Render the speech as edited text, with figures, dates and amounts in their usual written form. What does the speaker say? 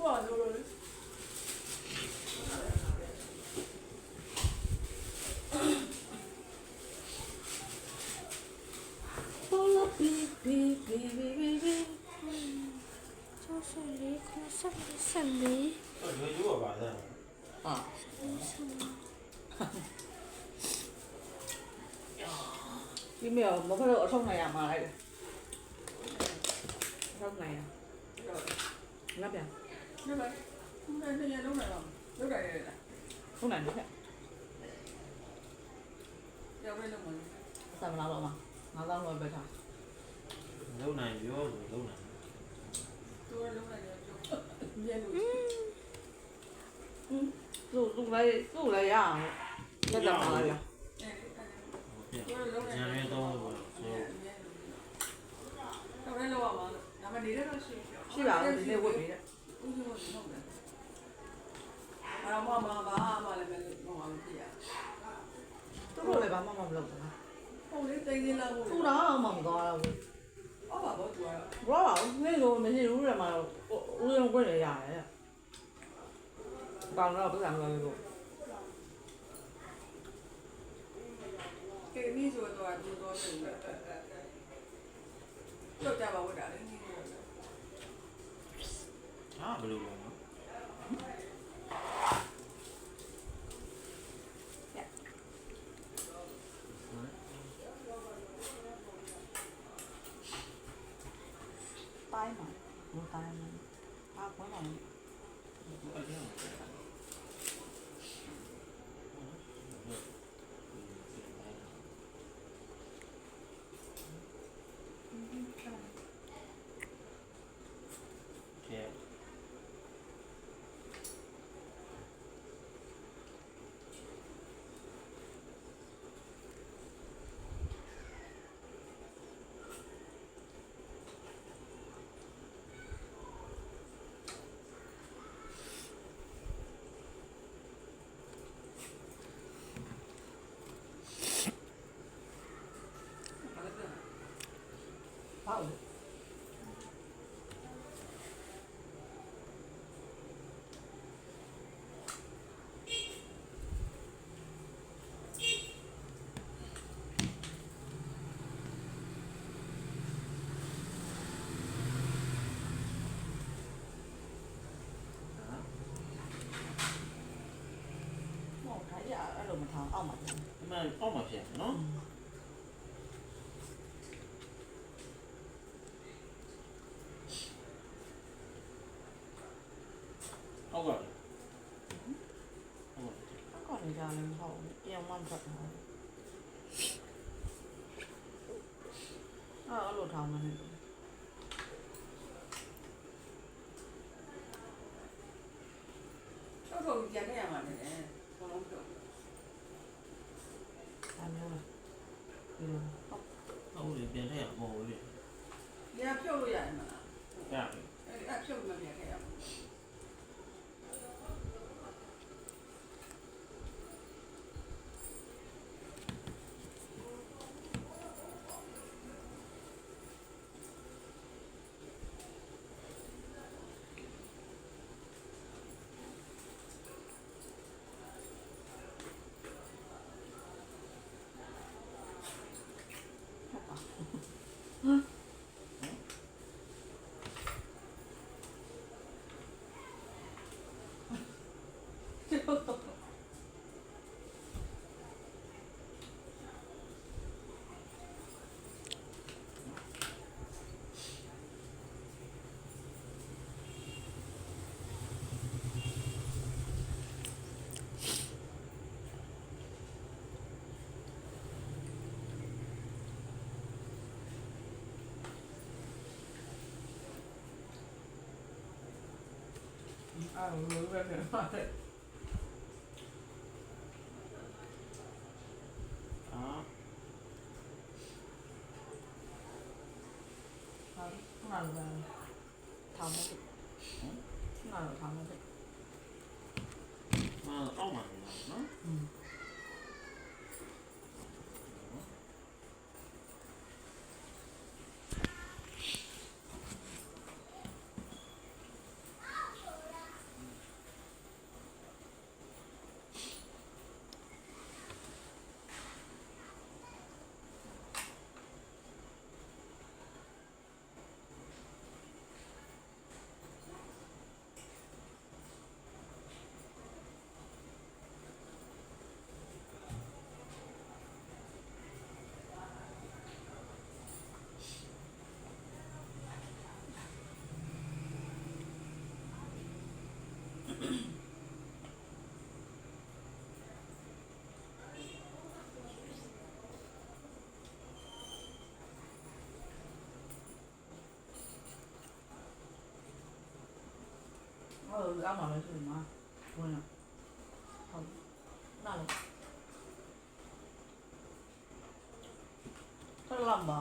ပါလို့လေဘောလပီပီပီပီပီပီ64 94 ရွေးရွေးပါလားဟာဒီမြေမဖလို့အထုံးနိုင်ရမှာလိုက်အထုံးနိုင်ရငါပြန်那么，那些弄来了，弄来了， ထုံးနိုင်တယ် 要不然怎么？ အစမလားတော့မှာ9000လောက်ပဲထား လုံနိုင်ပြောလို့လုံနိုင်多弄来了就，面都。သူ့လည်းရအောင်လက်တော့ပါလား ကျန်ရတော့ဆို 要不然老王嘛，咱们离这个是。 ရှိပါဘူးဒီနေ့ဝတ်ပြီးတဲ့ 不是我弄的。啊，妈嘞，妈妈不呀。 သူတို့လည်းဘာမှမလုပ်ဘူး 后来等你了我。သူတော့မှမသွားဘူး 我爸爸做了。ဘာလို့လဲလို့မရှိဘူးရမှာဦးရုံခွင့်ရရတယ်ကောင်းတော့ပြန်လာလို့ 给你做多少多少钱的？要加吧，我加的你说的。 ဟာဘယ်လိုလဲနော် တိုင်းမှာမတိုင်းမှာအားကောင်းတယ် ကဲ ဟုတ် ဟောထားရအဲ့လိုမထောင်အောက်မှာ အမှန်အောက်မှာဖြစ်နော်အောက်ကလေအောက်က ကောင်းနေကြတယ်မဟုတ်ဘူးပြောင်းမှမဖတ်ဘူးအဲ့လိုထောင်မှန်း 到时候见这样嘛的，我弄不着。 အဲ့မျိုးလားဒီလို အောက်လေပြန်ထည့်ရမဟုတ်ဘူးလေ 你还票都演嘛？ ရပြီ 哎，票没变开呀？ အဲ့လိုပဲဖြစ်ပါတယ် အာ ဟုတ်ခုနကထောင်မယ်ခုနကထောင်မယ် အောက်မှာနော် ဟ ဟုတ်ကောင်းပါပဲဆိုမှာဝင်တော့ဟုတ်နားလေဆက်လာပါ